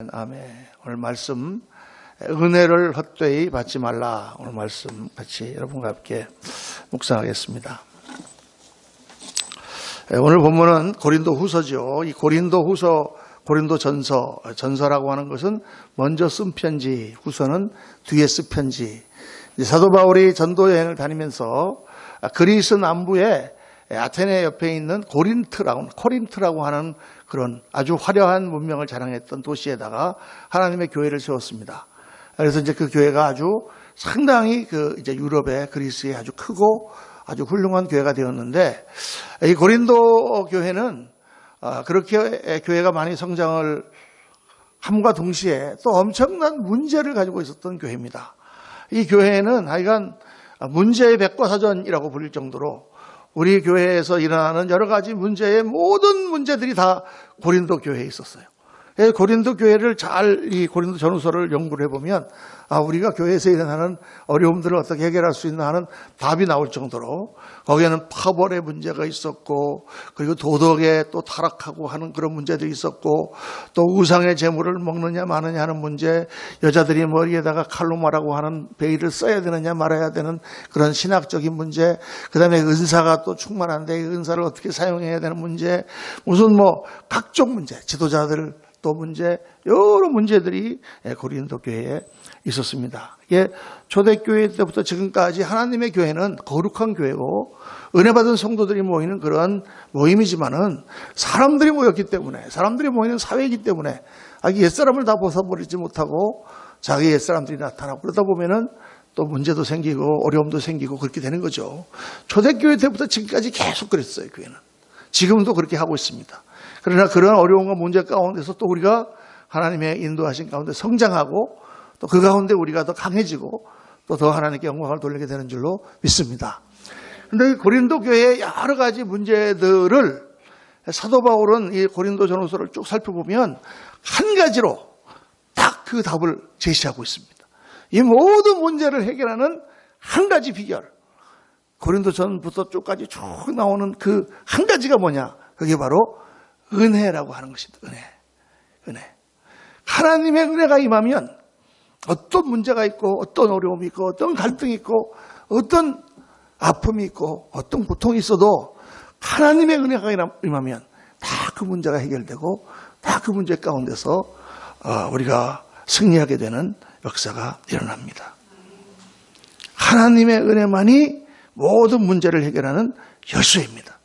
아멘. 오늘 말씀 은혜를 헛되이 받지 말라. 오늘 말씀 같이 여러분과 함께 묵상하겠습니다. 오늘 본문은 고린도후서죠. 이 고린도후서, 전서라고 하는 것은 먼저 쓴 편지, 후서는 뒤에 쓴 편지. 사도 바울이 전도 여행을 다니면서 그리스 남부에 아테네 옆에 있는 코린트라고 하는 그런 아주 화려한 문명을 자랑했던 도시에다가 하나님의 교회를 세웠습니다. 그래서 이제 그 교회가 아주 상당히 이제 유럽의 그리스에 아주 크고 아주 훌륭한 교회가 되었는데, 이 고린도 교회는 그렇게 교회가 많이 성장을 함과 동시에 또 엄청난 문제를 가지고 있었던 교회입니다. 이 교회는 하여간 문제의 백과사전이라고 불릴 정도로 우리 교회에서 일어나는 여러 가지 문제의 모든 문제들이 다 고린도 교회에 있었어요. 고린도 교회를 이 고린도 전후서를 연구를 해보면 우리가 교회에서 일어나는 어려움들을 어떻게 해결할 수 있나 하는 답이 나올 정도로 거기에는 파벌의 문제가 있었고, 그리고 도덕에 또 타락하고 하는 그런 문제들이 있었고, 또 우상의 재물을 먹느냐 마느냐 하는 문제, 여자들이 머리에다가 칼로마라고 하는 베일을 써야 되느냐 말아야 되는 그런 신학적인 문제, 그 다음에 은사가 또 충만한데 이 은사를 어떻게 사용해야 되는 문제, 무슨 각종 문제, 지도자들 또 문제, 여러 문제들이 고린도 교회에 있었습니다. 이게 초대교회 때부터 지금까지 하나님의 교회는 거룩한 교회고 은혜 받은 성도들이 모이는 그런 모임이지만은 사람들이 모였기 때문에, 사람들이 모이는 사회이기 때문에 옛사람을 다 벗어버리지 못하고 자기 옛사람들이 나타나고, 그러다 보면은 또 문제도 생기고 어려움도 생기고 그렇게 되는 거죠. 초대교회 때부터 지금까지 계속 그랬어요, 교회는. 지금도 그렇게 하고 있습니다. 그러나 그런 어려움과 문제 가운데서 또 우리가 하나님의 인도하신 가운데 성장하고, 또 그 가운데 우리가 더 강해지고 또 더 하나님께 영광을 돌리게 되는 줄로 믿습니다. 그런데 고린도 교회의 여러 가지 문제들을 사도 바울은 이 고린도 전후서를 쭉 살펴보면 한 가지로 딱 그 답을 제시하고 있습니다. 이 모든 문제를 해결하는 한 가지 비결, 고린도 전부터 쭉까지 쭉 나오는 그 한 가지가 뭐냐? 그게 바로 은혜라고 하는 것입니다. 은혜. 하나님의 은혜가 임하면 어떤 문제가 있고 어떤 어려움이 있고 어떤 갈등이 있고 어떤 아픔이 있고 어떤 고통이 있어도 하나님의 은혜가 임하면 다 그 문제가 해결되고 다 그 문제 가운데서 우리가 승리하게 되는 역사가 일어납니다. 하나님의 은혜만이 모든 문제를 해결하는 열쇠입니다.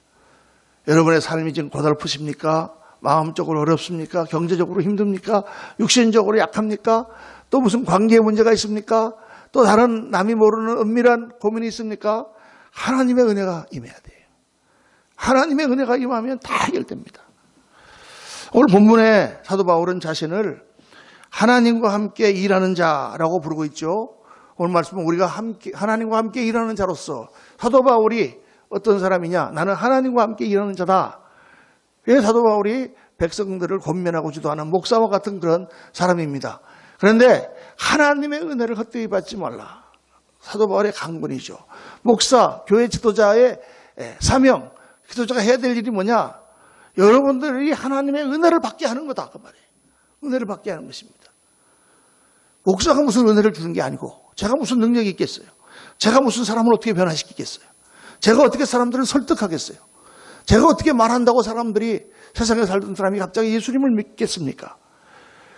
여러분의 삶이 지금 고달프십니까? 마음적으로 어렵습니까? 경제적으로 힘듭니까? 육신적으로 약합니까? 또 무슨 관계에 문제가 있습니까? 또 다른 남이 모르는 은밀한 고민이 있습니까? 하나님의 은혜가 임해야 돼요. 하나님의 은혜가 임하면 다 해결됩니다. 오늘 본문에 사도 바울은 자신을 하나님과 함께 일하는 자라고 부르고 있죠. 오늘 말씀은 우리가 하나님과 함께 일하는 자로서 사도 바울이 어떤 사람이냐? 나는 하나님과 함께 일하는 자다. 왜 사도 바울이 백성들을 권면하고 지도하는 목사와 같은 그런 사람입니다. 그런데 하나님의 은혜를 헛되이 받지 말라. 사도 바울의 강권이죠. 목사, 교회 지도자의 사명, 지도자가 해야 될 일이 뭐냐? 여러분들이 하나님의 은혜를 받게 하는 거다. 그 말이에요. 은혜를 받게 하는 것입니다. 목사가 무슨 은혜를 주는 게 아니고, 제가 무슨 능력이 있겠어요? 제가 무슨 사람을 어떻게 변화시키겠어요? 제가 어떻게 사람들을 설득하겠어요? 제가 어떻게 말한다고 사람들이, 세상에 살던 사람이 갑자기 예수님을 믿겠습니까?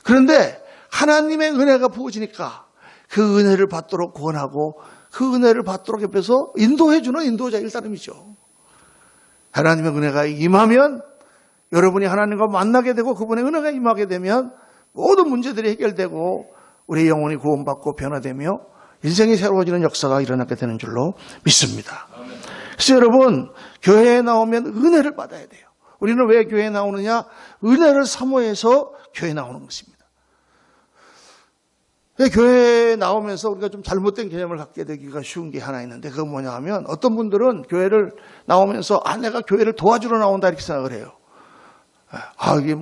그런데 하나님의 은혜가 부어지니까 그 은혜를 받도록 권하고 그 은혜를 받도록 옆에서 인도해주는 인도자일 따름이죠. 하나님의 은혜가 임하면 여러분이 하나님과 만나게 되고 그분의 은혜가 임하게 되면 모든 문제들이 해결되고 우리의 영혼이 구원받고 변화되며 인생이 새로워지는 역사가 일어나게 되는 줄로 믿습니다. 그래서 여러분, 교회에 나오면 은혜를 받아야 돼요. 우리는 왜 교회에 나오느냐? 은혜를 사모해서 교회에 나오는 것입니다. 교회에 나오면서 우리가 좀 잘못된 개념을 갖게 되기가 쉬운 게 하나 있는데, 그건 뭐냐 하면 어떤 분들은 교회를 나오면서 내가 교회를 도와주러 나온다 이렇게 생각을 해요. 이게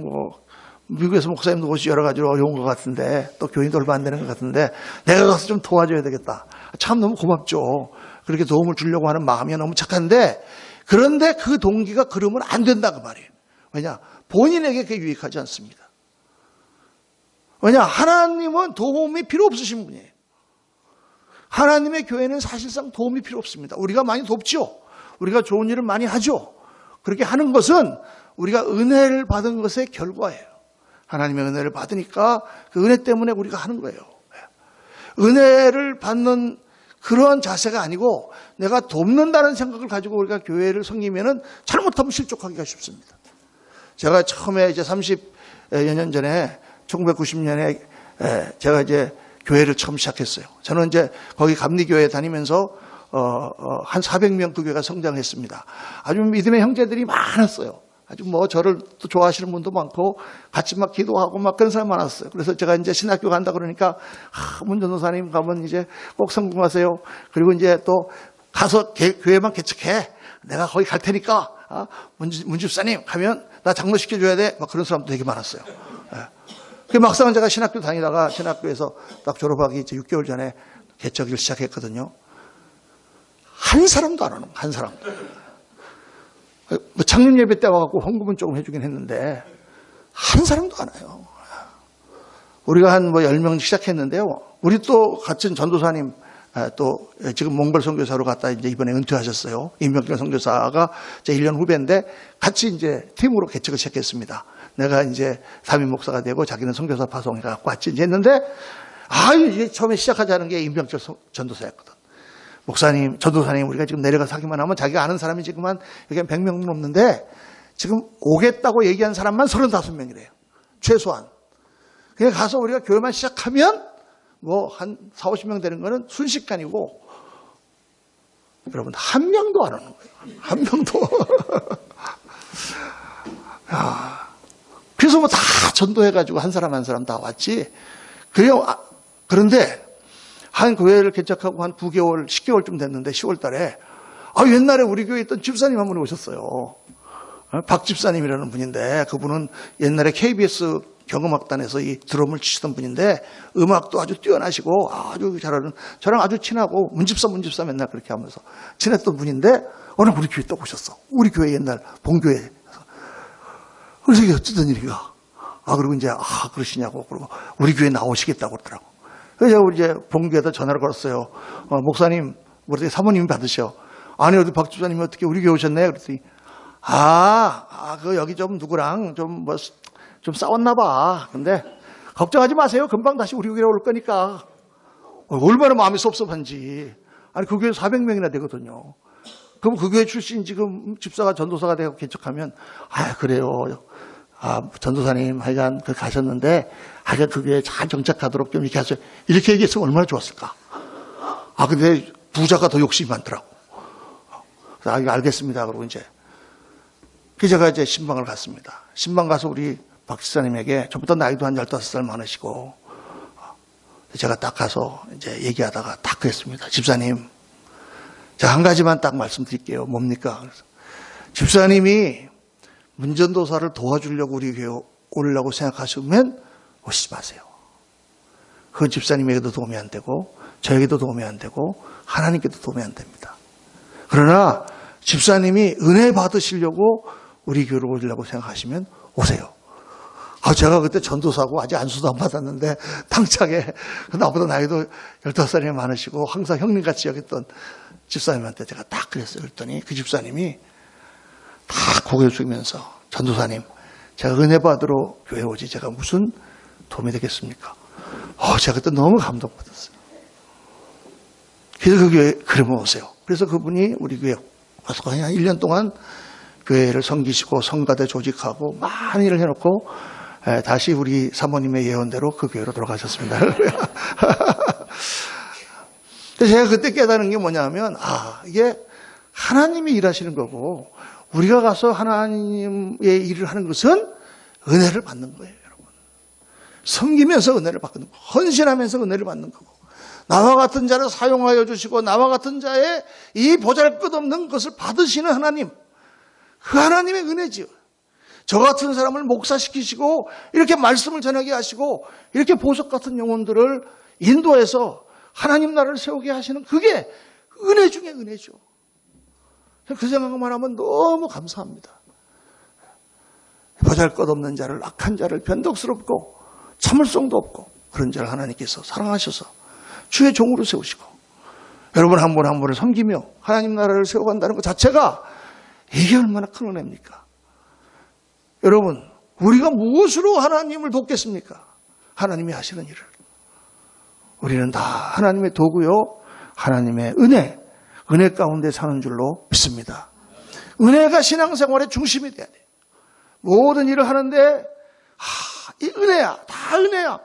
미국에서 목사님도 옷이 여러 가지로 어려운 것 같은데, 또 교인도 얼마 안 되는 것 같은데 내가 가서 좀 도와줘야 되겠다. 참 너무 고맙죠. 그렇게 도움을 주려고 하는 마음이 너무 착한데, 그런데 그 동기가 그러면 안 된다 그 말이에요. 왜냐? 본인에게 그게 유익하지 않습니다. 왜냐? 하나님은 도움이 필요 없으신 분이에요. 하나님의 교회는 사실상 도움이 필요 없습니다. 우리가 많이 돕죠. 우리가 좋은 일을 많이 하죠. 그렇게 하는 것은 우리가 은혜를 받은 것의 결과예요. 하나님의 은혜를 받으니까 그 은혜 때문에 우리가 하는 거예요. 은혜를 받는 그러한 자세가 아니고 내가 돕는다는 생각을 가지고 우리가 교회를 섬기면은 잘못하면 실족하기가 쉽습니다. 제가 처음에 이제 30여 년 전에 1990년에 제가 이제 교회를 처음 시작했어요. 저는 이제 거기 감리교회 다니면서 한 400명 그 교회가 성장했습니다. 아주 믿음의 형제들이 많았어요. 아주 뭐 저를 또 좋아하시는 분도 많고 같이 막 기도하고 막 그런 사람 많았어요. 그래서 제가 이제 신학교 간다 그러니까 문 전도사님 가면 이제 꼭 성공하세요. 그리고 이제 또 가서 교회만 개척해. 내가 거기 갈 테니까 문 집사님 가면 나 장로 시켜줘야 돼. 막 그런 사람도 되게 많았어요. 그 막상 제가 신학교 다니다가 신학교에서 딱 졸업하기 이제 6개월 전에 개척을 시작했거든요. 한 사람도 안 오는 한 사람도. 뭐 창립 예배 때 와갖고 헌금은 조금 해주긴 했는데 한 사람도 안 와요. 우리가 한 뭐 10명 시작했는데요. 우리 또 같은 전도사님 또 지금 몽골 선교사로 갔다 이제 이번에 은퇴하셨어요. 임병길 선교사가 제 1년 후배인데 같이 이제 팀으로 개척을 시작했습니다. 내가 이제 담임 목사가 되고 자기는 선교사 파송해갖고 같이 이제 했는데 이제 처음에 시작하자는 게 임병철 전도사였거든. 목사님, 전도사님, 우리가 지금 내려가서 하기만 하면 자기가 아는 사람이 지금 한 100명 넘는데 지금 오겠다고 얘기한 사람만 35명이래요. 최소한. 그냥 가서 우리가 교회만 시작하면 뭐 한 40, 50명 되는 거는 순식간이고 여러분 한 명도 안 오는 거예요. 한 명도. 그래서 뭐 다 전도해가지고 한 사람 한 사람 다 왔지. 그런데 한 교회를 개척하고 한 9개월, 10개월쯤 됐는데 10월 달에 옛날에 우리 교회에 있던 집사님 한 분이 오셨어요. 박 집사님이라는 분인데 그분은 옛날에 KBS 경음악단에서 이 드럼을 치시던 분인데 음악도 아주 뛰어나시고 아주 잘하는 저랑 아주 친하고 문집사 맨날 그렇게 하면서 친했던 분인데 어느 우리 교회에 또 오셨어. 우리 교회 옛날 본교회. 그래서 이게 어쩌던 일이가. 그리고 이제 그러시냐고 그러고 우리 교회 나오시겠다고 그러더라고. 그래서 우리 이제 본교에다 전화를 걸었어요. 목사님, 우리 사모님이 받으셔. 아니 어디 박 집사님이 어떻게 우리 교회 오셨네? 그랬더니 그 여기 좀 누구랑 좀 싸웠나 봐. 근데 걱정하지 마세요. 금방 다시 우리 교회로 올 거니까. 얼마나 마음이 섭섭한지. 아니 그 교회 400명이나 되거든요. 그럼 그 교회 출신 지금 집사가 전도사가 되고 개척하면 그래요. 전도사님 하여간 그 가셨는데 하여간 그 교회에 잘 정착하도록 좀 이렇게 하세요. 이렇게 얘기했으면 얼마나 좋았을까. 근데 부자가 더 욕심이 많더라고. 그래서 알겠습니다. 그러고 이제 제가 이제 신방을 갔습니다. 신방 가서 우리 박 집사님에게 저보다 나이도 한 15살 많으시고 제가 딱 가서 이제 얘기하다가 딱 그랬습니다. 집사님, 제가 한 가지만 딱 말씀드릴게요. 뭡니까? 그래서 집사님이 문전도사를 도와주려고 우리 교회 오려고 생각하시면 오시지 마세요. 그 집사님에게도 도움이 안 되고 저에게도 도움이 안 되고 하나님께도 도움이 안 됩니다. 그러나 집사님이 은혜 받으시려고 우리 교회로 오려고 생각하시면 오세요. 제가 그때 전도사고 아직 안수도 안 받았는데 당차게 나보다 나이도 15살이 많으시고 항상 형님같이 여겼던 집사님한테 제가 딱 그랬어요. 그랬더니 그 집사님이 다 고개를 숙이면서 전도사님, 제가 은혜 받으러 교회 오지 제가 무슨 도움이 되겠습니까? 제가 그때 너무 감동받았어요. 그래서 그 교회 그러면 오세요. 그래서 그분이 우리 교회 와서 그냥 1년 동안 교회를 섬기시고 성가대 조직하고 많은 일을 해놓고 다시 우리 사모님의 예언대로 그 교회로 돌아가셨습니다. 제가 그때 깨달은 게 뭐냐면 이게 하나님이 일하시는 거고 우리가 가서 하나님의 일을 하는 것은 은혜를 받는 거예요. 여러분. 섬기면서 은혜를 받는 거고 헌신하면서 은혜를 받는 거고 나와 같은 자를 사용하여 주시고 나와 같은 자의 이 보잘것없는 것을 받으시는 하나님, 그 하나님의 은혜지요. 저 같은 사람을 목사시키시고 이렇게 말씀을 전하게 하시고 이렇게 보석 같은 영혼들을 인도해서 하나님 나라를 세우게 하시는 그게 은혜 중에 은혜죠. 그 생각만 하면 너무 감사합니다. 보잘것없는 자를, 악한 자를 변덕스럽고 참을성도 없고 그런 자를 하나님께서 사랑하셔서 주의 종으로 세우시고 여러분 한 분 한 분을 섬기며 하나님 나라를 세워간다는 것 자체가 이게 얼마나 큰 은혜입니까? 여러분 우리가 무엇으로 하나님을 돕겠습니까? 하나님이 하시는 일을. 우리는 다 하나님의 도구요 하나님의 은혜 가운데 사는 줄로 믿습니다. 은혜가 신앙생활의 중심이 돼야 돼요. 모든 일을 하는데 이 은혜야. 다 은혜야.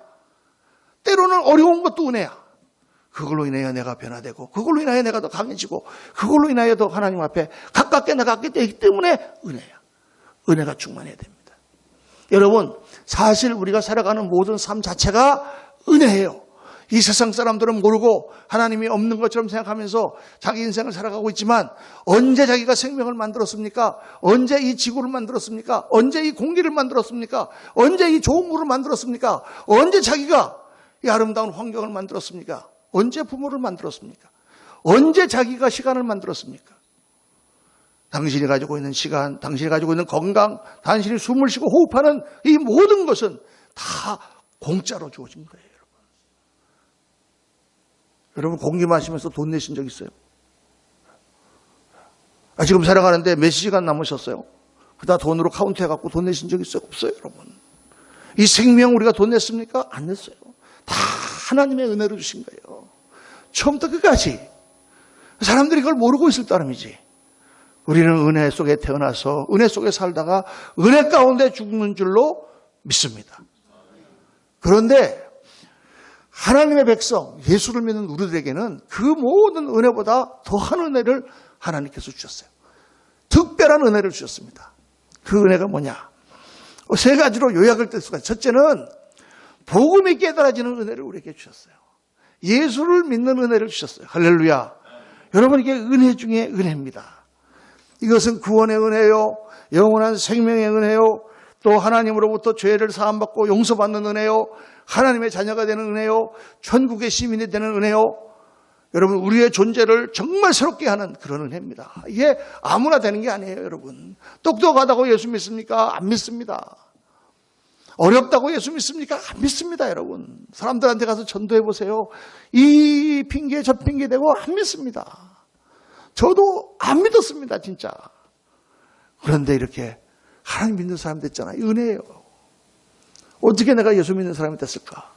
때로는 어려운 것도 은혜야. 그걸로 인하여 내가 변화되고 그걸로 인하여 내가 더 강해지고 그걸로 인하여 더 하나님 앞에 가깝게 나가게 되기 때문에 은혜야. 은혜가 충만해야 됩니다. 여러분 사실 우리가 살아가는 모든 삶 자체가 은혜예요. 이 세상 사람들은 모르고 하나님이 없는 것처럼 생각하면서 자기 인생을 살아가고 있지만 언제 자기가 생명을 만들었습니까? 언제 이 지구를 만들었습니까? 언제 이 공기를 만들었습니까? 언제 이 좋은 물을 만들었습니까? 언제 자기가 이 아름다운 환경을 만들었습니까? 언제 부모를 만들었습니까? 언제 자기가 시간을 만들었습니까? 당신이 가지고 있는 시간, 당신이 가지고 있는 건강, 당신이 숨을 쉬고 호흡하는 이 모든 것은 다 공짜로 주어진 거예요. 여러분 공기 마시면서 돈 내신 적 있어요? 지금 살아가는데 몇 시간 남으셨어요? 그다 돈으로 카운트해갖고 돈 내신 적 있어요? 없어요, 여러분. 이 생명 우리가 돈 냈습니까? 안 냈어요. 다 하나님의 은혜로 주신 거예요. 처음부터 끝까지. 사람들이 그걸 모르고 있을 따름이지. 우리는 은혜 속에 태어나서 은혜 속에 살다가 은혜 가운데 죽는 줄로 믿습니다. 그런데 하나님의 백성, 예수를 믿는 우리들에게는 그 모든 은혜보다 더한 은혜를 하나님께서 주셨어요. 특별한 은혜를 주셨습니다. 그 은혜가 뭐냐? 세 가지로 요약을 뗄 수가 있어요. 첫째는 복음이 깨달아지는 은혜를 우리에게 주셨어요. 예수를 믿는 은혜를 주셨어요. 할렐루야. 여러분 이게 은혜 중에 은혜입니다. 이것은 구원의 은혜요, 영원한 생명의 은혜요, 또 하나님으로부터 죄를 사함받고 용서받는 은혜요, 하나님의 자녀가 되는 은혜요, 천국의 시민이 되는 은혜요. 여러분 우리의 존재를 정말 새롭게 하는 그런 은혜입니다. 이게 아무나 되는 게 아니에요. 여러분 똑똑하다고 예수 믿습니까? 안 믿습니다. 어렵다고 예수 믿습니까? 안 믿습니다. 여러분 사람들한테 가서 전도해 보세요. 이 핑계 저 핑계 대고 안 믿습니다. 저도 안 믿었습니다. 진짜. 그런데 이렇게 하나님 믿는 사람 됐잖아요. 은혜예요. 어떻게 내가 예수 믿는 사람이 됐을까?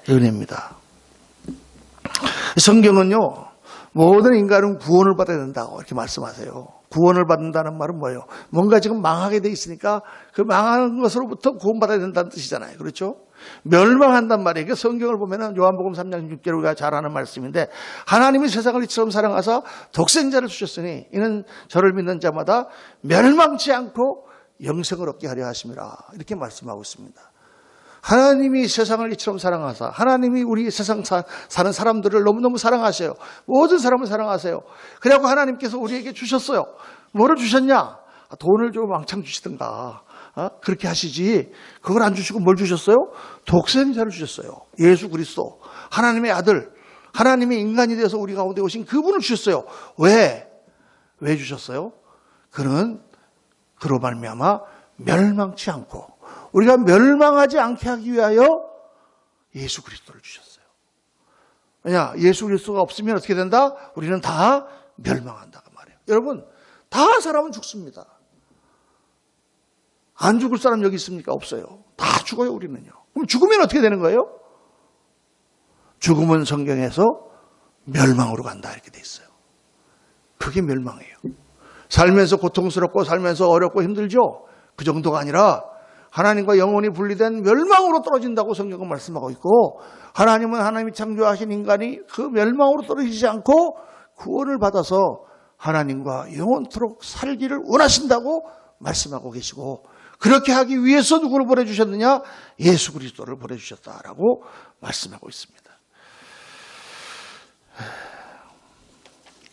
은혜입니다. 성경은요, 모든 인간은 구원을 받아야 된다고 이렇게 말씀하세요. 구원을 받는다는 말은 뭐예요? 뭔가 지금 망하게 돼 있으니까 그 망하는 것으로부터 구원받아야 된다는 뜻이잖아요. 그렇죠? 멸망한단 말이에요. 그 성경을 보면은 요한복음 3장 6절 우리가 잘 아는 말씀인데 하나님이 세상을 이처럼 사랑하사 독생자를 주셨으니 이는 저를 믿는 자마다 멸망치 않고 영생을 얻게 하려 하심이라 이렇게 말씀하고 있습니다. 하나님이 세상을 이처럼 사랑하사 하나님이 우리 세상 사는 사람들을 너무너무 사랑하세요. 모든 사람을 사랑하세요. 그래갖고 하나님께서 우리에게 주셨어요. 뭐를 주셨냐? 돈을 좀 왕창 주시든가 그렇게 하시지 그걸 안 주시고 뭘 주셨어요? 독생자를 주셨어요. 예수 그리스도 하나님의 아들 하나님의 인간이 되어서 우리 가운데 오신 그분을 주셨어요. 왜 주셨어요? 그는 그로 말미암아 멸망치 않고 우리가 멸망하지 않게 하기 위하여 예수 그리스도를 주셨어요. 왜냐? 예수 그리스도가 없으면 어떻게 된다? 우리는 다 멸망한다 그 말이에요. 여러분 다 사람은 죽습니다. 안 죽을 사람 여기 있습니까? 없어요. 다 죽어요 우리는요. 그럼 죽으면 어떻게 되는 거예요? 죽음은 성경에서 멸망으로 간다 이렇게 돼 있어요. 그게 멸망이에요. 살면서 고통스럽고 살면서 어렵고 힘들죠? 그 정도가 아니라 하나님과 영원히 분리된 멸망으로 떨어진다고 성경은 말씀하고 있고 하나님은 하나님이 창조하신 인간이 그 멸망으로 떨어지지 않고 구원을 받아서 하나님과 영원토록 살기를 원하신다고 말씀하고 계시고 그렇게 하기 위해서 누구를 보내주셨느냐? 예수 그리스도를 보내주셨다라고 말씀하고 있습니다.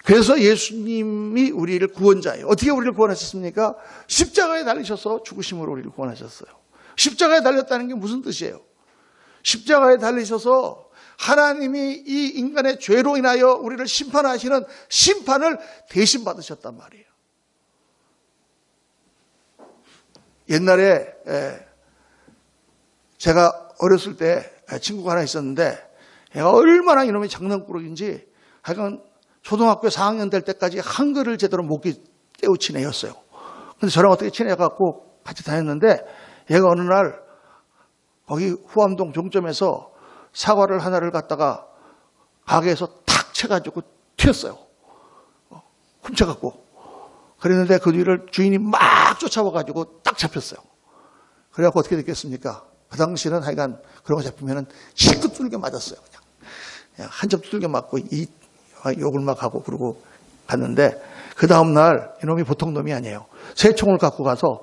그래서 예수님이 우리를 구원자예요. 어떻게 우리를 구원하셨습니까? 십자가에 달리셔서 죽으심으로 우리를 구원하셨어요. 십자가에 달렸다는 게 무슨 뜻이에요? 십자가에 달리셔서 하나님이 이 인간의 죄로 인하여 우리를 심판하시는 심판을 대신 받으셨단 말이에요. 옛날에 제가 어렸을 때 친구가 하나 있었는데 얘가 얼마나 이놈이 장난꾸러기인지 하여간 초등학교 4학년 될 때까지 한글을 제대로 못 깨우친 애였어요. 근데 저랑 어떻게 친해갖고 같이 다녔는데 얘가 어느 날 거기 후암동 종점에서 사과를 하나를 갖다가 가게에서 탁 쳐가지고 튀었어요. 훔쳐갖고. 그랬는데 그 뒤를 주인이 막 쫓아와가지고 딱 잡혔어요. 그래갖고 어떻게 됐겠습니까? 그 당시는 하여간 그런 거 잡히면은 실컷 두들겨 맞았어요. 그냥 한 점 두들겨 맞고 욕을 막 하고 그러고 갔는데 그 다음날 이놈이 보통 놈이 아니에요. 새 총을 갖고 가서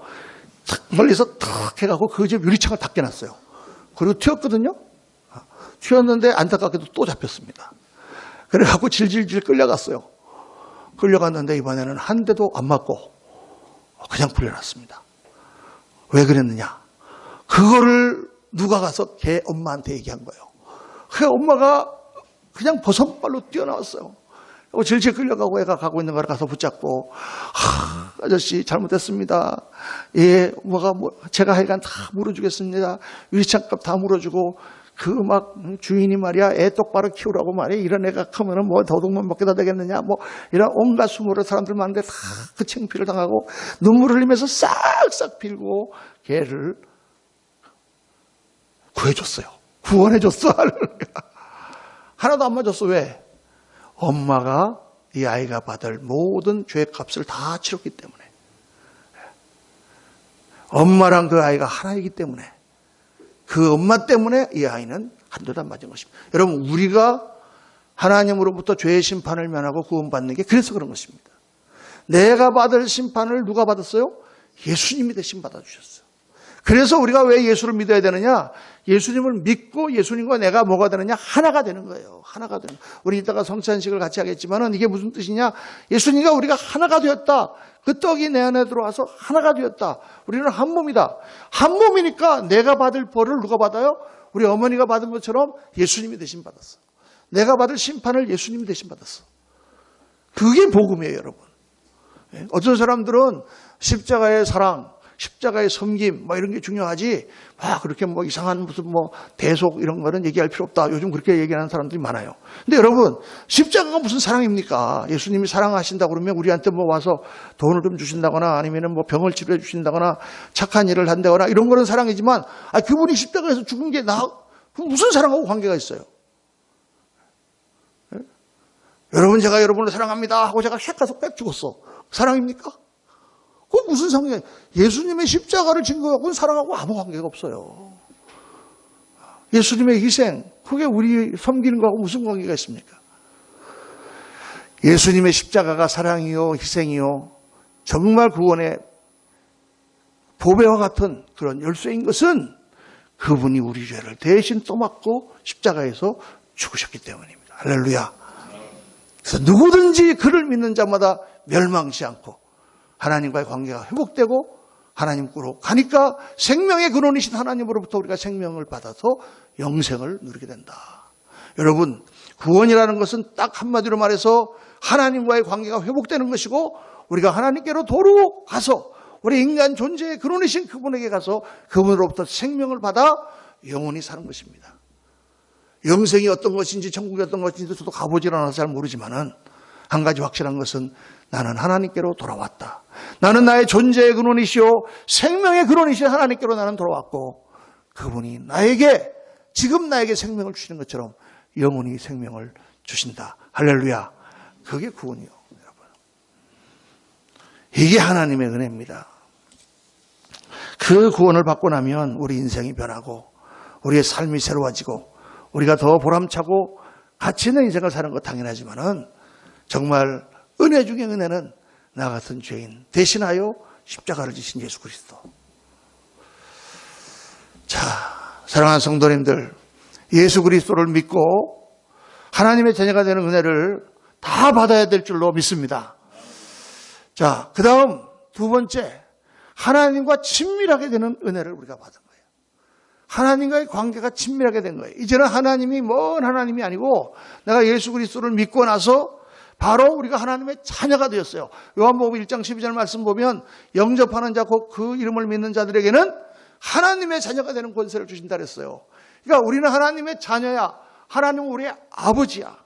멀리서 탁 해갖고 그 집 유리창을 다 깨놨어요. 그리고 튀었거든요. 튀었는데 안타깝게도 또 잡혔습니다. 그래갖고 질질질 끌려갔어요. 끌려갔는데 이번에는 한 대도 안 맞고 그냥 풀려났습니다. 왜 그랬느냐? 그거를 누가 가서 걔 엄마한테 얘기한 거예요. 그 엄마가 그냥 버선발로 뛰어나왔어요. 질질 끌려가고 애가 가고 있는 걸 가서 붙잡고 아저씨 잘못했습니다. 예, 제가 하여간 다 물어주겠습니다. 유리창값 다 물어주고 그 막 주인이 말이야 애 똑바로 키우라고 말이야 이런 애가 크면은 뭐 도둑만 먹게다 되겠느냐 뭐 이런 온갖 수모를 사람들 많은데 다 그 창피를 당하고 눈물을 흘리면서 싹싹 빌고 걔를 구해줬어요. 구원해줬어. 하나도 안 맞았어. 왜? 엄마가 이 아이가 받을 모든 죄값을 다 치렀기 때문에. 엄마랑 그 아이가 하나이기 때문에. 그 엄마 때문에 이 아이는 한 대도 안 맞은 것입니다. 여러분, 우리가 하나님으로부터 죄의 심판을 면하고 구원받는 게 그래서 그런 것입니다. 내가 받을 심판을 누가 받았어요? 예수님이 대신 받아주셨어요. 그래서 우리가 왜 예수를 믿어야 되느냐? 예수님을 믿고 예수님과 내가 뭐가 되느냐? 하나가 되는 거예요. 하나가 되는 거예요. 우리 이따가 성찬식을 같이 하겠지만은 이게 무슨 뜻이냐? 예수님과 우리가 하나가 되었다. 그 떡이 내 안에 들어와서 하나가 되었다. 우리는 한 몸이다. 한 몸이니까 내가 받을 벌을 누가 받아요? 우리 어머니가 받은 것처럼 예수님이 대신 받았어. 내가 받을 심판을 예수님이 대신 받았어. 그게 복음이에요, 여러분. 어떤 사람들은 십자가의 사랑, 십자가의 섬김, 이런 게 중요하지, 그렇게 이상한 무슨 대속 이런 거는 얘기할 필요 없다. 요즘 그렇게 얘기하는 사람들이 많아요. 근데 여러분, 십자가가 무슨 사랑입니까? 예수님이 사랑하신다고 그러면 우리한테 와서 돈을 좀 주신다거나 아니면은 병을 치료해 주신다거나 착한 일을 한다거나 이런 거는 사랑이지만, 그분이 십자가에서 죽은 게 무슨 사랑하고 관계가 있어요? 네? 여러분, 제가 여러분을 사랑합니다 하고 제가 헷 가서 빽 죽었어. 사랑입니까? 그건 무슨 상관이에요? 예수님의 십자가를 증거하고는 사랑하고 아무 관계가 없어요. 예수님의 희생, 그게 우리 섬기는 거하고 무슨 관계가 있습니까? 예수님의 십자가가 사랑이요, 희생이요, 정말 구원의 보배와 같은 그런 열쇠인 것은 그분이 우리 죄를 대신 떠맡고 십자가에서 죽으셨기 때문입니다. 할렐루야. 그래서 누구든지 그를 믿는 자마다 멸망치 않고 하나님과의 관계가 회복되고 하나님께로 가니까 생명의 근원이신 하나님으로부터 우리가 생명을 받아서 영생을 누리게 된다. 여러분, 구원이라는 것은 딱 한마디로 말해서 하나님과의 관계가 회복되는 것이고 우리가 하나님께로 도로 가서 우리 인간 존재의 근원이신 그분에게 가서 그분으로부터 생명을 받아 영원히 사는 것입니다. 영생이 어떤 것인지 천국이 어떤 것인지 저도 가보질 않아서 잘 모르지만은 한 가지 확실한 것은 나는 하나님께로 돌아왔다. 나는 나의 존재의 근원이시오 생명의 근원이신 하나님께로 나는 돌아왔고 그분이 지금 나에게 생명을 주시는 것처럼 영원히 생명을 주신다. 할렐루야. 그게 구원이요, 여러분. 이게 하나님의 은혜입니다. 그 구원을 받고 나면 우리 인생이 변하고 우리의 삶이 새로워지고 우리가 더 보람차고 가치 있는 인생을 사는 것 당연하지만은 정말 은혜 중에 은혜는 나 같은 죄인 대신하여 십자가를 지신 예수 그리스도. 자, 사랑하는 성도님들, 예수 그리스도를 믿고 하나님의 자녀가 되는 은혜를 다 받아야 될 줄로 믿습니다. 자, 그 다음 두 번째, 하나님과 친밀하게 되는 은혜를 우리가 받은 거예요. 하나님과의 관계가 친밀하게 된 거예요. 이제는 하나님이 먼 하나님이 아니고 내가 예수 그리스도를 믿고 나서 바로 우리가 하나님의 자녀가 되었어요. 요한복음 1장 12절 말씀 보면 영접하는 자 곧 그 이름을 믿는 자들에게는 하나님의 자녀가 되는 권세를 주신다 그랬어요. 그러니까 우리는 하나님의 자녀야. 하나님은 우리의 아버지야.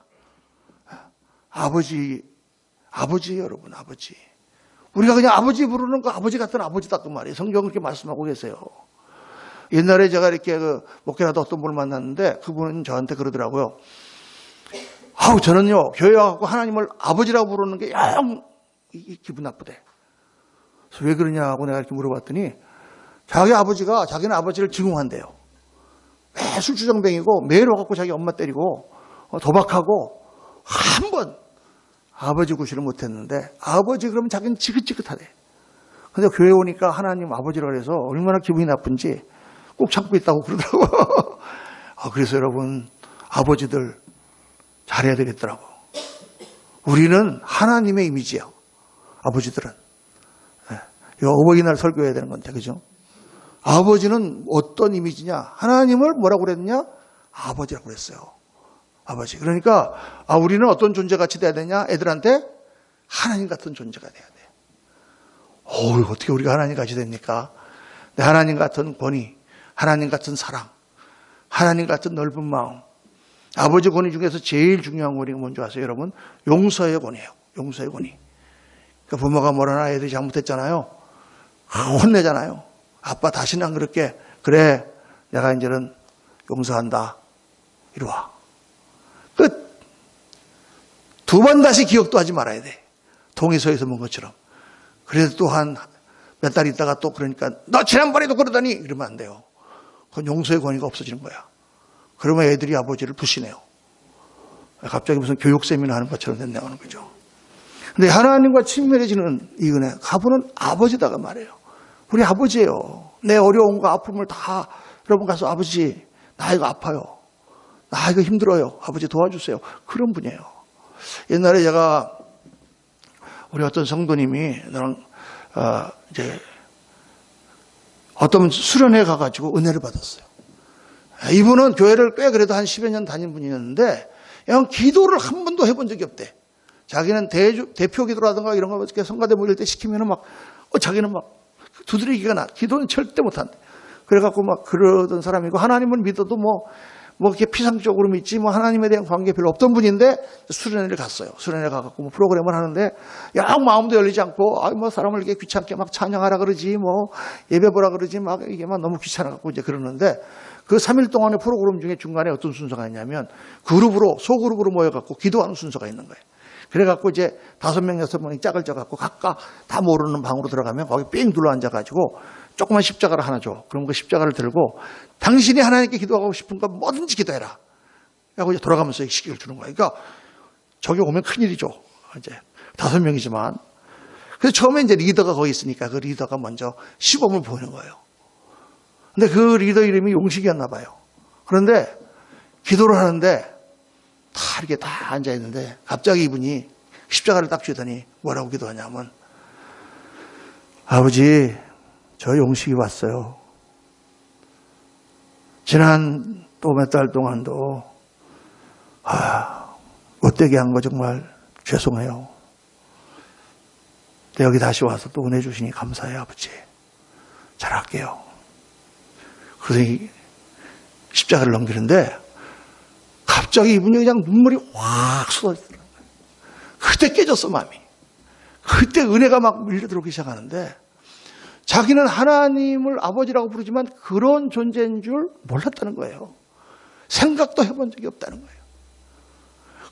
아버지 여러분, 아버지. 우리가 그냥 아버지 부르는 거 아버지 같은 아버지다 그 말이에요. 성경은 그렇게 말씀하고 계세요. 옛날에 제가 이렇게 목회라도 어떤 분을 만났는데 그분은 저한테 그러더라고요. 저는요, 교회 와서 하나님을 아버지라고 부르는 게 영 기분 나쁘대. 그래서 왜 그러냐고 내가 이렇게 물어봤더니 자기는 아버지를 증오한대요. 매일 술주정뱅이고 매일 와갖고 자기 엄마 때리고 도박하고 한 번 아버지 구실을 못했는데 아버지 그러면 자기는 지긋지긋하대. 근데 교회 오니까 하나님 아버지라 그래서 얼마나 기분이 나쁜지 꼭 참고 있다고 그러더라고요. 그래서 여러분 아버지들 잘해야 되겠더라고. 우리는 하나님의 이미지예요. 아버지들은. 이거 어버이날 설교해야 되는 건데, 그죠? 아버지는 어떤 이미지냐? 하나님을 뭐라고 그랬냐? 아버지라고 그랬어요. 아버지. 그러니까 우리는 어떤 존재같이 돼야 되냐? 애들한테 하나님 같은 존재가 돼야 돼. 어떻게 우리가 하나님 같이 됩니까? 하나님 같은 권위, 하나님 같은 사랑, 하나님 같은 넓은 마음. 아버지 권위 중에서 제일 중요한 권위가 뭔지 아세요, 여러분? 용서의 권위예요. 용서의 권위. 그러니까 부모가 뭐라나 애들이 잘못했잖아요. 혼내잖아요. 아빠 다시는 안 그럴게. 그래, 내가 이제는 용서한다. 이리 와. 끝. 두 번 다시 기억도 하지 말아야 돼. 동의서에서 본 것처럼. 그래도 또 한 몇 달 있다가 또 그러니까 너 지난번에도 그러더니 이러면 안 돼요. 그건 용서의 권위가 없어지는 거야. 그러면 애들이 아버지를 부시네요. 갑자기 무슨 교육 세미나 하는 것처럼 나오는 거죠. 근데 하나님과 친밀해지는 이 은혜, 그분은 아버지다가 말해요. 우리 아버지예요. 내 어려운 거 아픔을 다 여러분 가서 아버지 나 이거 아파요. 나 이거 힘들어요. 아버지 도와주세요. 그런 분이에요. 옛날에 제가 우리 어떤 성도님이 나랑 이제 어떤 수련회 가가지고 은혜를 받았어요. 이분은 교회를 꽤 그래도 한 10여 년 다닌 분이었는데 그냥 기도를 한 번도 해본 적이 없대. 자기는 대표 기도라든가 이런 거 성가대 모일 때 시키면은 막 자기는 막 두드리기가 나. 기도는 절대 못한대. 그래갖고 막 그러던 사람이고 하나님을 믿어도 뭐 이렇게 피상적으로 믿지 하나님에 대한 관계 별로 없던 분인데 수련회를 갔어요. 수련회 가갖고 프로그램을 하는데 영 마음도 열리지 않고 사람을 이렇게 귀찮게 막 찬양하라 그러지 예배 보라 그러지 이게 너무 귀찮아갖고 이제 그러는데 그 3일 동안의 프로그램 중에 중간에 어떤 순서가 있냐면 소그룹으로 모여갖고 기도하는 순서가 있는 거예요. 그래갖고 이제 5명, 6명이 짝을 져갖고 각각 다 모르는 방으로 들어가면 거기 삥 둘러 앉아가지고 조그만 십자가를 하나 줘. 그럼 그 십자가를 들고 당신이 하나님께 기도하고 싶은 거 뭐든지 기도해라. 하고 이제 돌아가면서 시기를 주는 거예요. 그러니까 저기 오면 큰일이죠. 이제 5명이지만. 그래서 처음에 이제 리더가 거기 있으니까 그 리더가 먼저 시범을 보이는 거예요. 근데 그 리더 이름이 용식이었나 봐요. 그런데 기도를 하는데 다 이렇게 다 앉아있는데 갑자기 이분이 십자가를 딱 쥐더니 뭐라고 기도하냐면 아버지 저 용식이 왔어요. 지난 또 몇 달 동안도 못되게 한 거 정말 죄송해요. 근데 여기 다시 와서 또 은혜 주시니 감사해요 아버지. 잘할게요. 그래서 십자가를 넘기는데 갑자기 이분이 그냥 눈물이 확 쏟아지더라고요. 그때 깨졌어 마음이. 그때 은혜가 막 밀려들어오기 시작하는데 자기는 하나님을 아버지라고 부르지만 그런 존재인 줄 몰랐다는 거예요. 생각도 해본 적이 없다는 거예요.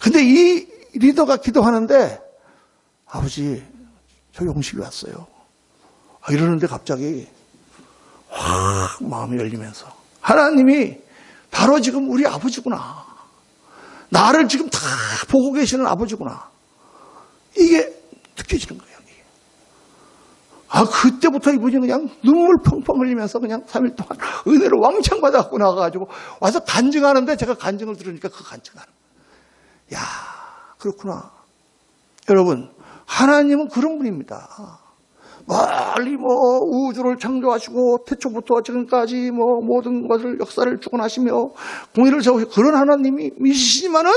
근데 이 리더가 기도하는데 아버지 저 용식이 왔어요. 이러는데 갑자기 확 마음이 열리면서 하나님이 바로 지금 우리 아버지구나. 나를 지금 다 보고 계시는 아버지구나. 이게 느껴지는 거예요. 그때부터 이분이 그냥 눈물 펑펑 흘리면서 그냥 3일 동안 은혜를 왕창 받아갖고 나가가지고 와서 간증하는데 제가 간증을 들으니까 그 간증하는 거예요. 야, 그렇구나. 여러분, 하나님은 그런 분입니다. 멀리 우주를 창조하시고 태초부터 지금까지 모든 것을 역사를 주관하시며 공의를 세우시고 그런 하나님이시지만은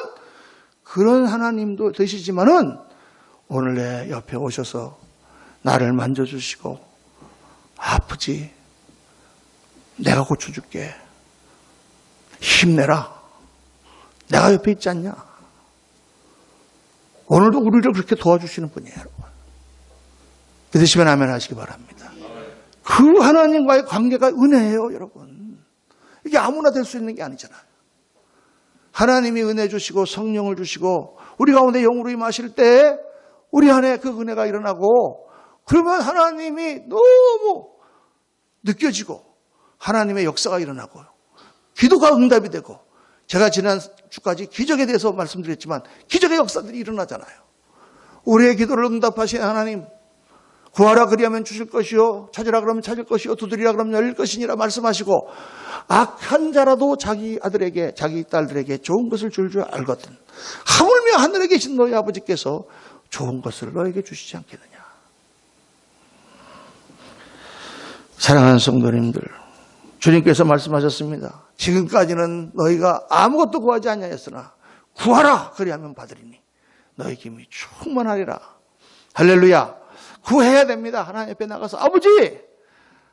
그런 하나님도 되시지만은 오늘 내 옆에 오셔서 나를 만져주시고 아프지 내가 고쳐줄게. 힘내라. 내가 옆에 있지 않냐. 오늘도 우리를 그렇게 도와주시는 분이에요, 여러분. 믿으시면 아멘 하시기 바랍니다. 그 하나님과의 관계가 은혜예요, 여러분. 이게 아무나 될 수 있는 게 아니잖아요. 하나님이 은혜 주시고 성령을 주시고 우리 가운데 영으로 임하실 때 우리 안에 그 은혜가 일어나고, 그러면 하나님이 너무 느껴지고 하나님의 역사가 일어나고 기도가 응답이 되고, 제가 지난 주까지 기적에 대해서 말씀드렸지만 기적의 역사들이 일어나잖아요. 우리의 기도를 응답하신 하나님, 구하라 그리하면 주실 것이요, 찾으라 그러면 찾을 것이요, 두드리라 그러면 열릴 것이니라 말씀하시고, 악한 자라도 자기 아들에게, 자기 딸들에게 좋은 것을 줄 줄 알거든 하물며 하늘에 계신 너희 아버지께서 좋은 것을 너에게 주시지 않겠느냐. 사랑하는 성도님들, 주님께서 말씀하셨습니다. 지금까지는 너희가 아무것도 구하지 아니하였으나 구하라 그리하면 받으리니 너희 힘이 충만하리라. 할렐루야. 구해야 됩니다. 하나님 앞에 나가서, 아버지,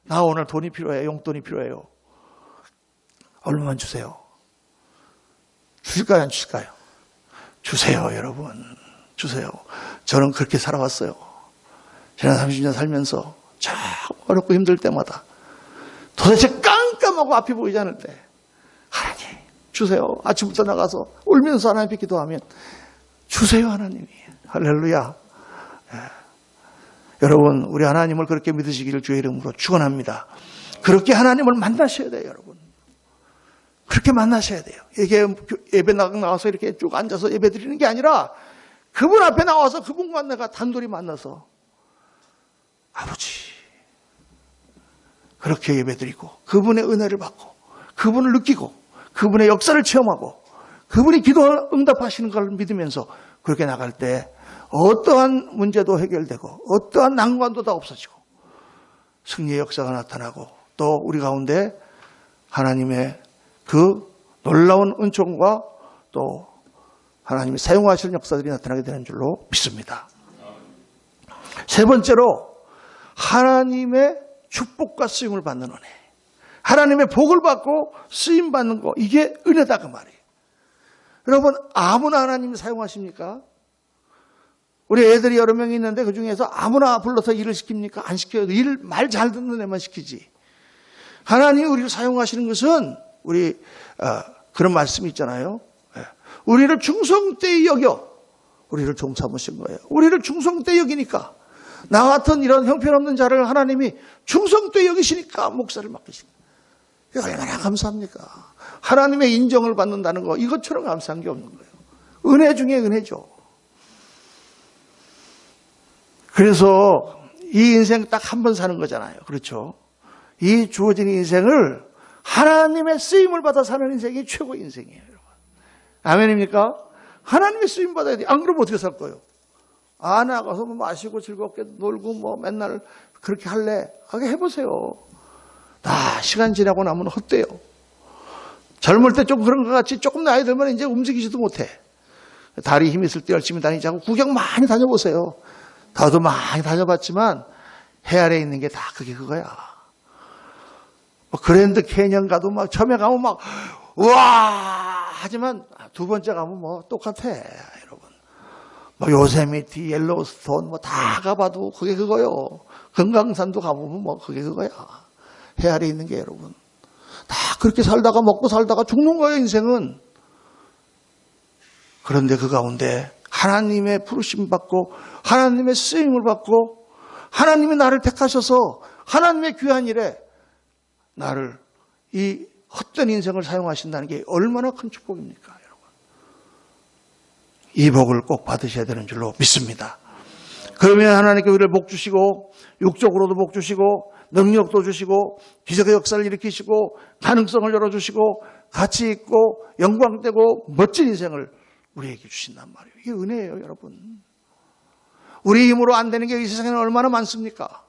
나 오늘 돈이 필요해요. 용돈이 필요해요. 얼마만 주세요. 주실까요? 안 주실까요? 주세요, 여러분. 주세요. 저는 그렇게 살아왔어요. 지난 30년 살면서 참 어렵고 힘들 때마다 도대체 깜깜하고 앞이 보이지 않을 때 하나님 주세요. 아침부터 나가서 울면서 하나님 앞에 기도하면 주세요, 하나님이. 할렐루야. 여러분, 우리 하나님을 그렇게 믿으시기를 주의 이름으로 축원합니다. 그렇게 하나님을 만나셔야 돼요, 여러분. 그렇게 만나셔야 돼요. 이게 예배 나가서 이렇게 쭉 앉아서 예배 드리는 게 아니라 그분 앞에 나와서 그분과 내가 단둘이 만나서 아버지, 그렇게 예배 드리고 그분의 은혜를 받고 그분을 느끼고 그분의 역사를 체험하고 그분이 기도 응답하시는 걸 믿으면서 그렇게 나갈 때 어떠한 문제도 해결되고 어떠한 난관도 다 없어지고 승리의 역사가 나타나고, 또 우리 가운데 하나님의 그 놀라운 은총과 또 하나님이 사용하시는 역사들이 나타나게 되는 줄로 믿습니다. 세 번째로, 하나님의 축복과 쓰임을 받는 은혜. 하나님의 복을 받고 쓰임 받는 거, 이게 은혜다 그 말이에요. 여러분, 아무나 하나님이 사용하십니까? 우리 애들이 여러 명이 있는데 그 중에서 아무나 불러서 일을 시킵니까? 안 시켜요. 일 말 잘 듣는 애만 시키지. 하나님이 우리를 사용하시는 것은 우리 그런 말씀이 있잖아요. 우리를 충성되이 여겨 우리를 종 삼으신 거예요. 우리를 충성되이 여기니까, 나 같은 이런 형편없는 자를 하나님이 충성되이 여기시니까 목사를 맡기신 거예요. 얼마나 감사합니까? 하나님의 인정을 받는다는 거, 이것처럼 감사한 게 없는 거예요. 은혜 중에 은혜죠. 그래서 이 인생 딱 한 번 사는 거잖아요. 그렇죠? 이 주어진 인생을 하나님의 쓰임을 받아 사는 인생이 최고의 인생이에요, 여러분. 아멘입니까? 하나님의 쓰임 받아야 돼. 안 그러면 어떻게 살 거예요? 나가서 뭐 마시고 즐겁게 놀고 뭐 맨날 그렇게 할래? 하게 해보세요. 다 시간 지나고 나면 헛돼요. 젊을 때 좀 그런 것 같지, 조금 나이 들면 이제 움직이지도 못해. 다리 힘 있을 때 열심히 다니자고 구경 많이 다녀보세요. 나도 많이 다녀봤지만 해 아래에 있는 게 다 그게 그거야. 뭐 그랜드 캐년 가도 막 처음에 가면 막 우와 하지만 두 번째 가면 뭐 똑같아, 여러분. 뭐 요세미티, 옐로우스톤 뭐 다 가봐도 그게 그거요. 금강산도 가보면 뭐 그게 그거야. 해 아래에 있는 게, 여러분. 다 그렇게 살다가 먹고 살다가 죽는 거예요, 인생은. 그런데 그 가운데 하나님의 부르심 받고 하나님의 쓰임을 받고 하나님이 나를 택하셔서 하나님의 귀한 일에 나를, 이 헛된 인생을 사용하신다는 게 얼마나 큰 축복입니까, 여러분. 이 복을 꼭 받으셔야 되는 줄로 믿습니다. 그러면 하나님께 우리를 복 주시고 육적으로도 복 주시고 능력도 주시고 기적의 역사를 일으키시고 가능성을 열어주시고 가치 있고 영광되고 멋진 인생을 우리에게 주신단 말이에요. 이게 은혜예요, 여러분. 우리 힘으로 안 되는 게 이 세상에는 얼마나 많습니까?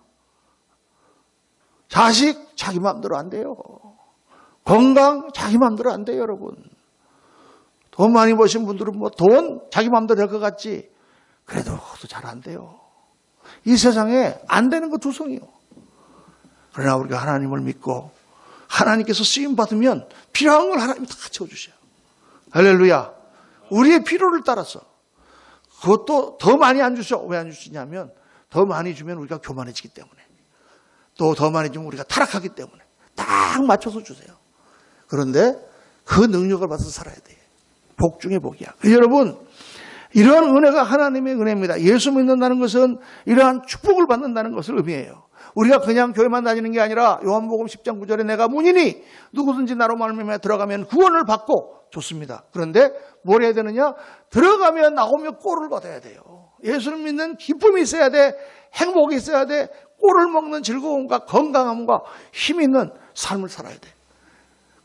자식 자기 마음대로 안 돼요. 건강 자기 마음대로 안 돼요, 여러분. 돈 많이 버신 분들은 뭐 돈 자기 마음대로 될 것 같지, 그래도 잘 안 돼요. 이 세상에 안 되는 거 두성이요. 그러나 우리가 하나님을 믿고 하나님께서 쓰임 받으면 필요한 걸 하나님이 다 채워주셔요. 할렐루야. 우리의 필요를 따라서. 그것도 더 많이 안 주셔. 왜 안 주시냐면 더 많이 주면 우리가 교만해지기 때문에, 또 더 많이 주면 우리가 타락하기 때문에 딱 맞춰서 주세요. 그런데 그 능력을 받아서 살아야 돼요. 복 중에 복이야. 여러분, 이러한 은혜가 하나님의 은혜입니다. 예수 믿는다는 것은 이러한 축복을 받는다는 것을 의미해요. 우리가 그냥 교회만 다니는 게 아니라 요한복음 10장 9절에 내가 문이니 누구든지 나로 말미암아 들어가면 구원을 받고, 좋습니다. 그런데 뭘 해야 되느냐? 들어가면 나오면 꼴을 받아야 돼요. 예수를 믿는 기쁨이 있어야 돼. 행복이 있어야 돼. 꼴을 먹는 즐거움과 건강함과 힘 있는 삶을 살아야 돼.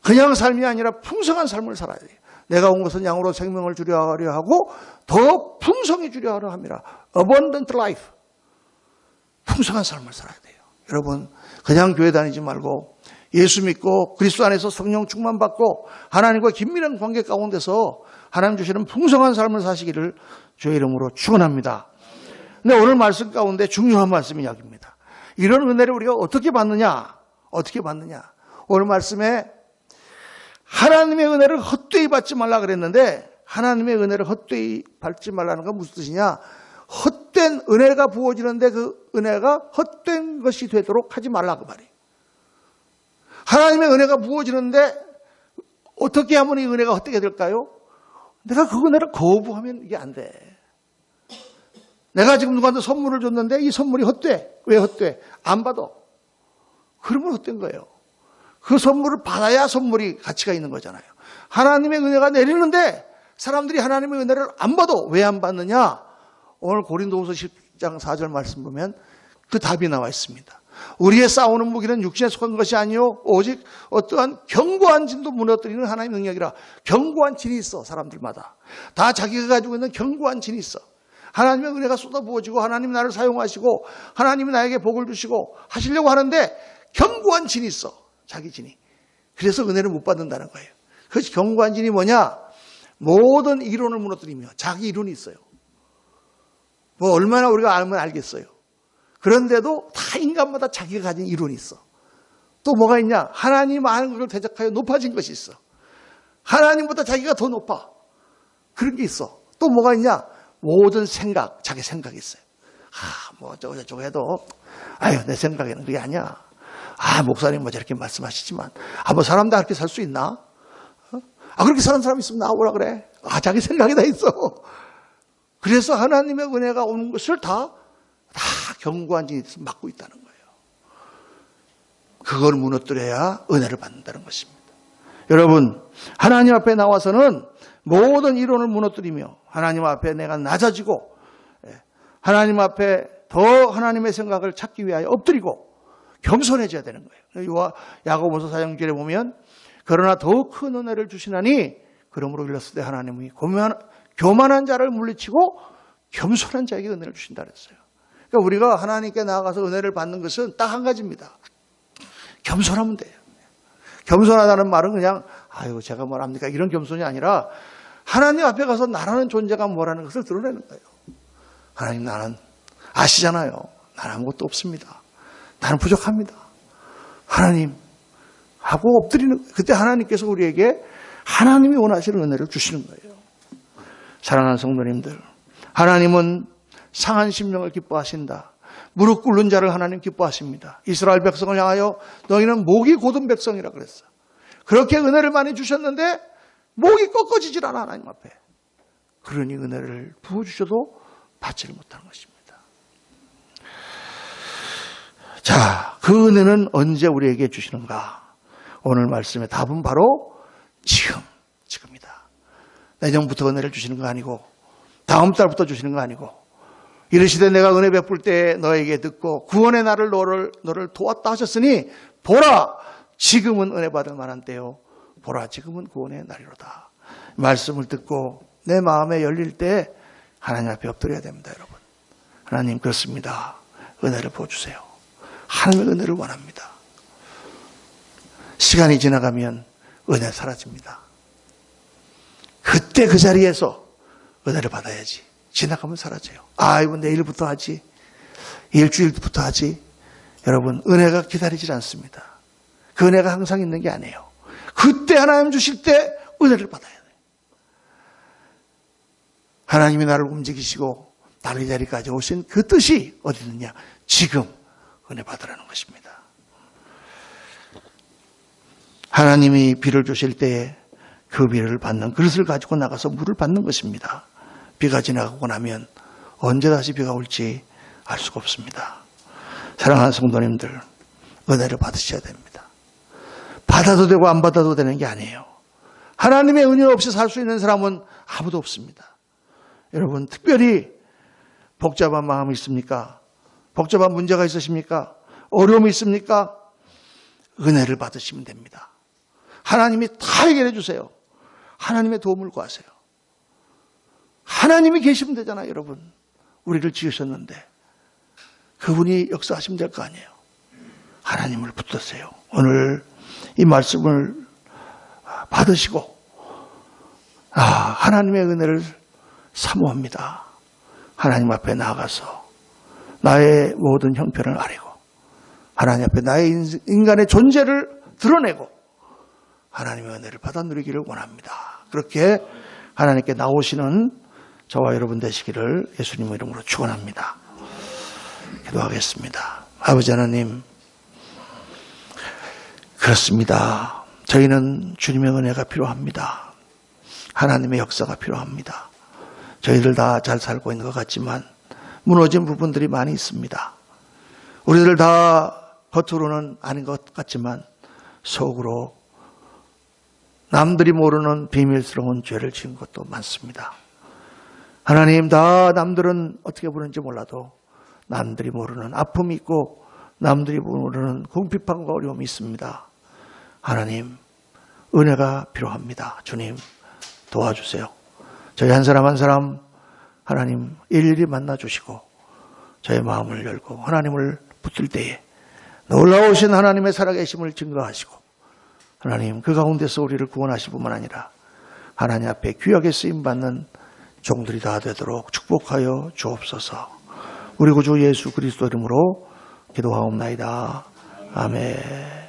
그냥 삶이 아니라 풍성한 삶을 살아야 돼요. 내가 온 것은 양으로 생명을 주려 하려 하고 더 풍성히 주려 하려 함이라. Abundant life. 풍성한 삶을 살아야 돼요. 여러분, 그냥 교회 다니지 말고 예수 믿고 그리스도 안에서 성령 충만 받고 하나님과 긴밀한 관계 가운데서 하나님 주시는 풍성한 삶을 사시기를 주의 이름으로 축원합니다. 근데 오늘 말씀 가운데 중요한 말씀이 여기입니다. 이런 은혜를 우리가 어떻게 받느냐? 어떻게 받느냐? 오늘 말씀에 하나님의 은혜를 헛되이 받지 말라 그랬는데, 하나님의 은혜를 헛되이 받지 말라는 건 무슨 뜻이냐? 헛된 은혜가 부어지는데 그 은혜가 헛된 것이 되도록 하지 말라 그 말이에요. 하나님의 은혜가 부어지는데 어떻게 하면 이 은혜가 헛되게 될까요? 내가 그 은혜를 거부하면 이게 안 돼. 내가 지금 누구한테 선물을 줬는데 이 선물이 헛돼. 왜 헛돼? 안 받아. 그러면 헛된 거예요. 그 선물을 받아야 선물이 가치가 있는 거잖아요. 하나님의 은혜가 내리는데 사람들이 하나님의 은혜를 안 받아. 왜 안 받느냐? 오늘 고린도후서 10장 4절 말씀 보면 그 답이 나와 있습니다. 우리의 싸우는 무기는 육신에 속한 것이 아니요 오직 어떠한 견고한 진도 무너뜨리는 하나님의 능력이라. 견고한 진이 있어. 사람들마다 다 자기가 가지고 있는 견고한 진이 있어. 하나님의 은혜가 쏟아부어지고 하나님이 나를 사용하시고 하나님이 나에게 복을 주시고 하시려고 하는데 견고한 진이 있어. 자기 진이. 그래서 은혜를 못 받는다는 거예요. 그 견고한 진이 뭐냐? 모든 이론을 무너뜨리며 자기 이론이 있어요. 뭐 얼마나 우리가 알면 알겠어요. 그런데도 다 인간마다 자기가 가진 이론이 있어. 또 뭐가 있냐? 하나님 아는 것을 대적하여 높아진 것이 있어. 하나님보다 자기가 더 높아. 그런 게 있어. 또 뭐가 있냐? 모든 생각, 자기 생각이 있어요. 뭐 저거 해도 아유 내 생각에는 그게 아니야. 목사님 뭐 저렇게 말씀하시지만 뭐 사람 다 그렇게 살 수 있나? 그렇게 사는 사람 있으면 나오라 그래. 자기 생각이 다 있어. 그래서 하나님의 은혜가 오는 것을 다 견고한 진이 막고 있다는 거예요. 그걸 무너뜨려야 은혜를 받는다는 것입니다. 여러분, 하나님 앞에 나와서는 모든 이론을 무너뜨리며 하나님 앞에 내가 낮아지고 하나님 앞에 더 하나님의 생각을 찾기 위하여 엎드리고 겸손해져야 되는 거예요. 야고보서 4장절에 보면 그러나 더욱 큰 은혜를 주시나니 그러므로 일렀을 때 하나님이 교만한 자를 물리치고 겸손한 자에게 은혜를 주신다 그랬어요. 그러니까 우리가 하나님께 나아가서 은혜를 받는 것은 딱 한 가지입니다. 겸손하면 돼요. 겸손하다는 말은 그냥 제가 뭘 합니까? 이런 겸손이 아니라 하나님 앞에 가서 나라는 존재가 뭐라는 것을 드러내는 거예요. 하나님, 나는 아시잖아요. 나는 아무것도 없습니다. 나는 부족합니다. 하나님 하고 엎드리는 거예요. 그때 하나님께서 우리에게 하나님이 원하시는 은혜를 주시는 거예요. 사랑하는 성도님들, 하나님은 상한 심령을 기뻐하신다. 무릎 꿇는 자를 하나님 기뻐하십니다. 이스라엘 백성을 향하여 너희는 목이 곧은 백성이라 그랬어요. 그렇게 은혜를 많이 주셨는데 목이 꺾어지질 않아 하나님 앞에. 그러니 은혜를 부어주셔도 받지를 못하는 것입니다. 자, 그 은혜는 언제 우리에게 주시는가? 오늘 말씀의 답은 바로 지금이다. 내년부터 은혜를 주시는 거 아니고 다음 달부터 주시는 거 아니고 이르시되 내가 은혜 베풀 때 너에게 듣고 구원의 날을 너를 도왔다 하셨으니 보라 지금은 은혜 받을 만한 때요 보라 지금은 구원의 날이로다. 말씀을 듣고 내 마음에 열릴 때 하나님 앞에 엎드려야 됩니다. 여러분, 하나님 그렇습니다. 은혜를 부어주세요. 하나님의 은혜를 원합니다. 시간이 지나가면 은혜 사라집니다. 그때 그 자리에서 은혜를 받아야지. 지나가면 사라져요. 이건 내일부터 하지. 일주일부터 하지. 여러분, 은혜가 기다리질 않습니다. 그 은혜가 항상 있는 게 아니에요. 그때 하나님 주실 때 은혜를 받아야 돼요. 하나님이 나를 움직이시고 나를 이 자리까지 오신 그 뜻이 어디 있느냐? 지금 은혜 받으라는 것입니다. 하나님이 비를 주실 때에 그 비를 받는 그릇을 가지고 나가서 물을 받는 것입니다. 비가 지나가고 나면 언제 다시 비가 올지 알 수가 없습니다. 사랑하는 성도님들, 은혜를 받으셔야 됩니다. 받아도 되고 안 받아도 되는 게 아니에요. 하나님의 은혜 없이 살 수 있는 사람은 아무도 없습니다. 여러분, 특별히 복잡한 마음이 있습니까? 복잡한 문제가 있으십니까? 어려움이 있습니까? 은혜를 받으시면 됩니다. 하나님이 다 해결해 주세요. 하나님의 도움을 구하세요. 하나님이 계시면 되잖아요, 여러분. 우리를 지으셨는데 그분이 역사하시면 될 거 아니에요. 하나님을 붙드세요. 오늘 이 말씀을 받으시고 하나님의 은혜를 사모합니다. 하나님 앞에 나아가서 나의 모든 형편을 아뢰고 하나님 앞에 나의 인간의 존재를 드러내고 하나님의 은혜를 받아 누리기를 원합니다. 그렇게 하나님께 나오시는 저와 여러분 되시기를 예수님의 이름으로 축원합니다. 기도하겠습니다. 아버지 하나님, 그렇습니다. 저희는 주님의 은혜가 필요합니다. 하나님의 역사가 필요합니다. 저희들 다 잘 살고 있는 것 같지만 무너진 부분들이 많이 있습니다. 우리들 다 겉으로는 아닌 것 같지만 속으로 남들이 모르는 비밀스러운 죄를 지은 것도 많습니다. 하나님, 다 남들은 어떻게 보는지 몰라도 남들이 모르는 아픔이 있고 남들이 모르는 궁핍함과 어려움이 있습니다. 하나님, 은혜가 필요합니다. 주님, 도와주세요. 저희 한 사람 한 사람 하나님 일일이 만나주시고 저의 마음을 열고 하나님을 붙들 때에 놀라우신 하나님의 살아계심을 증거하시고 하나님 그 가운데서 우리를 구원하실 뿐만 아니라 하나님 앞에 귀하게 쓰임받는 종들이 다 되도록 축복하여 주옵소서. 우리 구주 예수 그리스도 이름으로 기도하옵나이다. 아멘.